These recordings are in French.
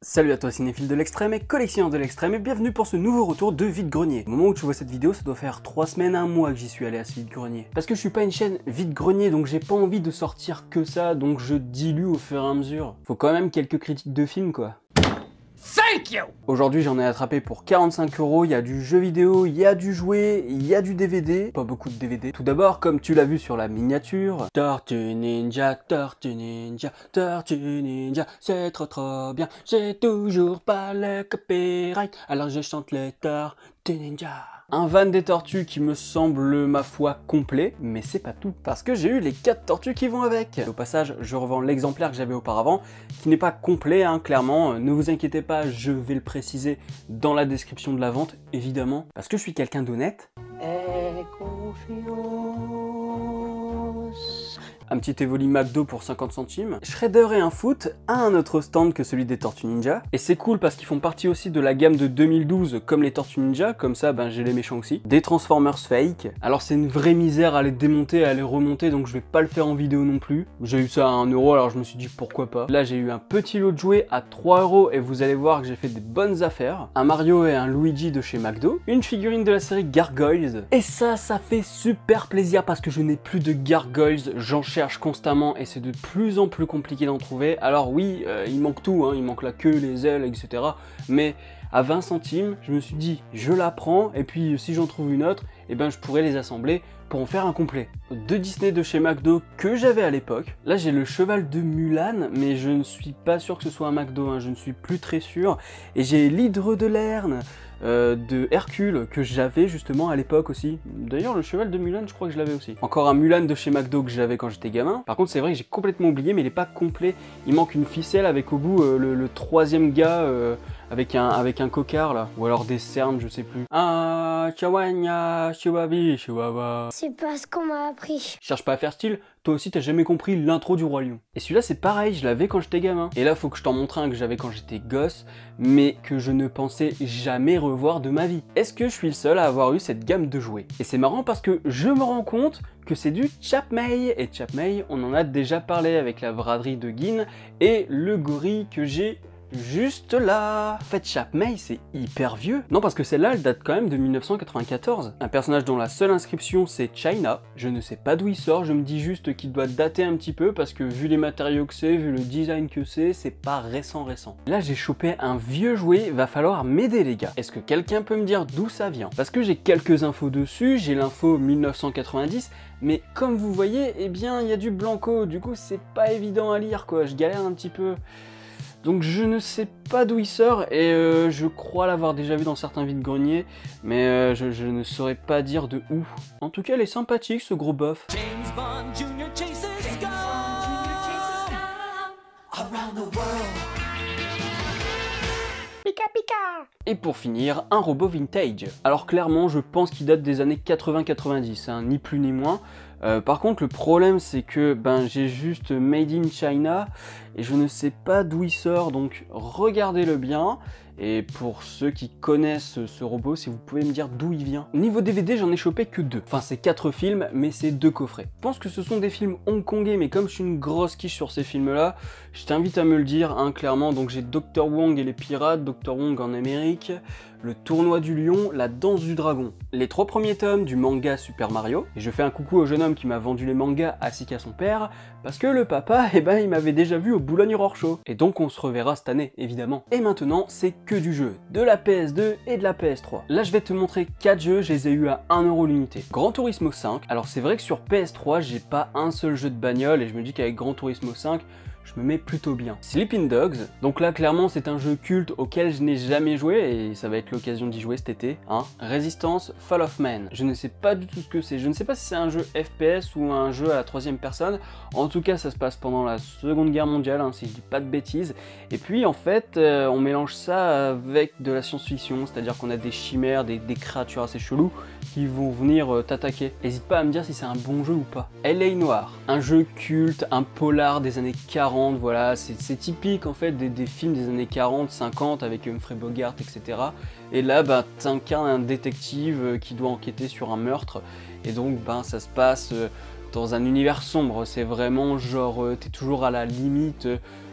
Salut à toi cinéphile de l'extrême et collectionneur de l'extrême et bienvenue pour ce nouveau retour de vide-grenier. Au moment où tu vois cette vidéo, ça doit faire 3 semaines, 1 mois que j'y suis allé à ce vide-grenier. Parce que je suis pas une chaîne vide-grenier, donc j'ai pas envie de sortir que ça, donc je dilue au fur et à mesure. Faut quand même quelques critiques de films quoi. Thank you! Aujourd'hui j'en ai attrapé pour 45 €, il y a du jeu vidéo, il y a du jouet, il y a du DVD, pas beaucoup de DVD. Tout d'abord, comme tu l'as vu sur la miniature, Tortue Ninja, Tortue Ninja, Tortue Ninja, c'est trop bien, j'ai toujours pas le copyright, alors je chante les Tortues Ninja. Un van des tortues qui me semble, ma foi, complet, mais c'est pas tout, parce que j'ai eu les 4 tortues qui vont avec. Au passage, je revends l'exemplaire que j'avais auparavant, qui n'est pas complet, hein, clairement, ne vous inquiétez pas, je vais le préciser dans la description de la vente, évidemment, parce que je suis quelqu'un d'honnête. Aie confiance. Un petit Evoli McDo pour 50 centimes. Shredder et un foot à un autre stand que celui des Tortues Ninja. Et c'est cool parce qu'ils font partie aussi de la gamme de 2012 comme les Tortues Ninja, comme ça ben, j'ai les méchants aussi. Des Transformers fake. Alors c'est une vraie misère à les démonter, à les remonter, donc je vais pas le faire en vidéo non plus. J'ai eu ça à 1 €, alors je me suis dit pourquoi pas. Là j'ai eu un petit lot de jouets à 3 € et vous allez voir que j'ai fait des bonnes affaires. Un Mario et un Luigi de chez McDo. Une figurine de la série Gargoyles. Et ça fait super plaisir parce que je n'ai plus de Gargoyles, j'en cherche constamment et c'est de plus en plus compliqué d'en trouver. Alors oui, il manque tout, hein, il manque la queue, les ailes, etc. Mais à 20 centimes, je me suis dit, je la prends et puis si j'en trouve une autre, eh ben, je pourrais les assembler pour en faire un complet. Deux Disney de chez McDo que j'avais à l'époque. Là j'ai le cheval de Mulan, mais je ne suis pas sûr que ce soit un McDo, hein, je ne suis plus très sûr. Et j'ai l'hydre de Lerne de Hercule que j'avais justement à l'époque aussi. D'ailleurs le cheval de Mulan je crois que je l'avais aussi. Encore un Mulan de chez McDo que j'avais quand j'étais gamin. Par contre c'est vrai que j'ai complètement oublié mais il n'est pas complet. Il manque une ficelle avec au bout le troisième gars avec un cocard là. Ou alors des cernes je sais plus. Ah chihuahua, chihuahua, chihuahua. C'est pas ce qu'on m'a appris. Cherche pas à faire style, toi aussi t'as jamais compris l'intro du Roi Lion. Et celui-là c'est pareil, je l'avais quand j'étais gamin. Et là faut que je t'en montre un que j'avais quand j'étais gosse, mais que je ne pensais jamais revoir de ma vie. Est-ce que je suis le seul à avoir eu cette gamme de jouets? Et c'est marrant parce que je me rends compte que c'est du Chapmei. Et Chapmei, on en a déjà parlé avec la braderie de Guin et le gorille que j'ai juste là. En fait, Chapmei, c'est hyper vieux. Non, parce que celle-là, elle date quand même de 1994. Un personnage dont la seule inscription, c'est China. Je ne sais pas d'où il sort, je me dis juste qu'il doit dater un petit peu, parce que vu les matériaux que c'est, vu le design que c'est pas récent. Là, j'ai chopé un vieux jouet, va falloir m'aider les gars. Est-ce que quelqu'un peut me dire d'où ça vient? Parce que j'ai quelques infos dessus, j'ai l'info 1990, mais comme vous voyez, eh bien, il y a du blanco, du coup, c'est pas évident à lire, quoi. Je galère un petit peu. Donc je ne sais pas d'où il sort et je crois l'avoir déjà vu dans certains vide-greniers, mais je ne saurais pas dire de où. En tout cas, il est sympathique ce gros bof. Pika pika. Et pour finir, un robot vintage. Alors clairement, je pense qu'il date des années 80-90, hein, ni plus ni moins. Par contre, le problème, c'est que j'ai juste Made in China et je ne sais pas d'où il sort, donc regardez-le bien. Et pour ceux qui connaissent ce robot, si vous pouvez me dire d'où il vient. Niveau DVD, j'en ai chopé que 2. Enfin, c'est 4 films, mais c'est 2 coffrets. Je pense que ce sont des films hongkongais, mais comme je suis une grosse quiche sur ces films-là, je t'invite à me le dire, hein, clairement. Donc j'ai Dr. Wong et les pirates, Dr. Wong en Amérique, le tournoi du lion, la danse du dragon. Les 3 premiers tomes du manga Super Mario. Et je fais un coucou au jeune homme qui m'a vendu les mangas ainsi qu'à son père, parce que le papa, il m'avait déjà vu au Boulogne Horror Show. Et donc on se reverra cette année, évidemment. Et maintenant, c'est que du jeu, de la PS2 et de la PS3. Là, je vais te montrer 4 jeux, je les ai eu à 1 € l'unité. Gran Turismo 5, alors c'est vrai que sur PS3, j'ai pas un seul jeu de bagnole, et je me dis qu'avec Gran Turismo 5, je me mets plutôt bien. Sleeping Dogs, donc là clairement c'est un jeu culte auquel je n'ai jamais joué et ça va être l'occasion d'y jouer cet été. Hein. Resistance Fall of Man, je ne sais pas du tout ce que c'est, je ne sais pas si c'est un jeu FPS ou un jeu à la 3e personne, en tout cas ça se passe pendant la Seconde Guerre mondiale, hein, si je dis pas de bêtises, et puis en fait on mélange ça avec de la science-fiction, c'est-à-dire qu'on a des chimères, des créatures assez cheloues qui vont venir t'attaquer. N'hésite pas à me dire si c'est un bon jeu ou pas. LA Noire, un jeu culte, un polar des années 40, voilà, c'est typique en fait des films des années 40, 50 avec Humphrey Bogart, etc. Et là, t'incarnes un détective qui doit enquêter sur un meurtre, et donc ça se passe dans un univers sombre, c'est vraiment genre, t'es toujours à la limite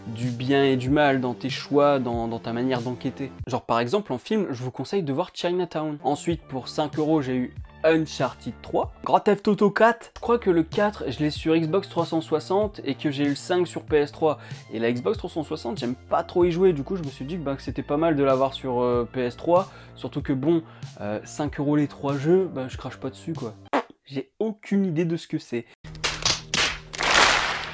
du bien et du mal dans tes choix, dans ta manière d'enquêter. Genre par exemple en film, je vous conseille de voir Chinatown. Ensuite pour 5 €, j'ai eu Uncharted 3, Grand Theft Auto 4, je crois que le 4 je l'ai sur Xbox 360 et que j'ai eu le 5 sur PS3, et la Xbox 360 j'aime pas trop y jouer, du coup je me suis dit que c'était pas mal de l'avoir sur PS3, surtout que bon, 5 € les 3 jeux, je crache pas dessus quoi. J'ai aucune idée de ce que c'est.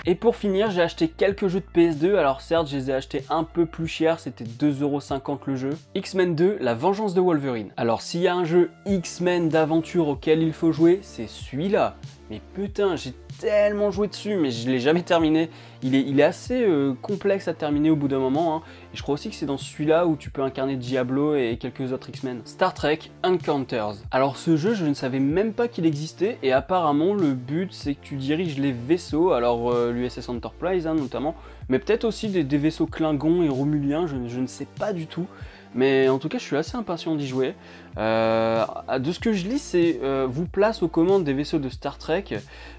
Et pour finir, j'ai acheté quelques jeux de PS2, alors certes je les ai achetés un peu plus cher, c'était 2,50 € le jeu. X-Men 2, La Vengeance de Wolverine. Alors s'il y a un jeu X-Men d'aventure auquel il faut jouer, c'est celui-là. Mais putain, j'ai tellement joué dessus, mais je l'ai jamais terminé. Il est assez complexe à terminer au bout d'un moment, hein. Et je crois aussi que c'est dans celui-là où tu peux incarner Diablo et quelques autres X-Men. Star Trek Encounters. Alors ce jeu, je ne savais même pas qu'il existait, et apparemment le but c'est que tu diriges les vaisseaux, alors l'USS Enterprise hein, notamment, mais peut-être aussi des vaisseaux Klingons et Romuliens, je ne sais pas du tout. Mais en tout cas, je suis assez impatient d'y jouer. De ce que je lis, c'est vous place aux commandes des vaisseaux de Star Trek.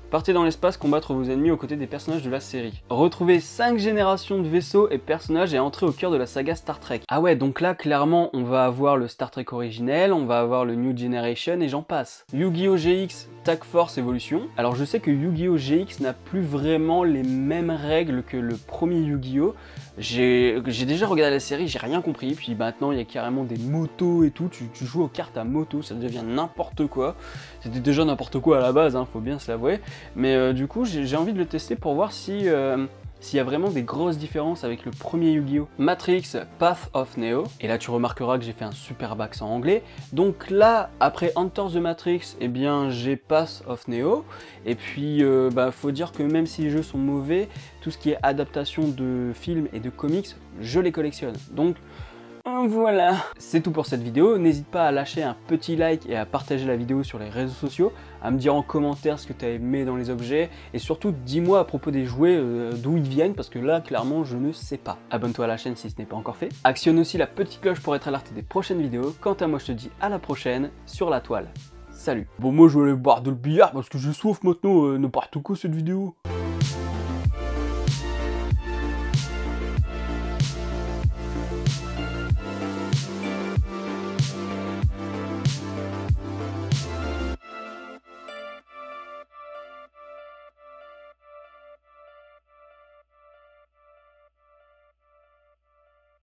Partez dans l'espace combattre vos ennemis aux côtés des personnages de la série. Retrouvez 5 générations de vaisseaux et personnages et entrez au cœur de la saga Star Trek. Ah ouais, donc là, clairement, on va avoir le Star Trek originel, on va avoir le New Generation et j'en passe. Yu-Gi-Oh! GX Tag Force Evolution. Alors je sais que Yu-Gi-Oh! GX n'a plus vraiment les mêmes règles que le premier Yu-Gi-Oh! J'ai déjà regardé la série, j'ai rien compris, puis maintenant il y a carrément des motos et tout, tu joues aux cartes à moto, ça devient n'importe quoi. C'était déjà n'importe quoi à la base, hein, faut bien se l'avouer, mais du coup j'ai envie de le tester pour voir si s'il y a vraiment des grosses différences avec le premier Yu-Gi-Oh! Matrix Path of Neo, et là tu remarqueras que j'ai fait un superbe accent anglais, donc là après Enter the Matrix, eh bien j'ai Path of Neo, et puis faut dire que même si les jeux sont mauvais, tout ce qui est adaptation de films et de comics, je les collectionne, donc voilà. C'est tout pour cette vidéo, n'hésite pas à lâcher un petit like et à partager la vidéo sur les réseaux sociaux, à me dire en commentaire ce que tu as aimé dans les objets, et surtout dis-moi à propos des jouets d'où ils viennent, parce que là clairement je ne sais pas. Abonne-toi à la chaîne si ce n'est pas encore fait, actionne aussi la petite cloche pour être alerté des prochaines vidéos, quant à moi je te dis à la prochaine sur la toile. Salut. Bon moi je vais aller boire de le billard parce que j'ai soif maintenant, ne part tout quoi cette vidéo.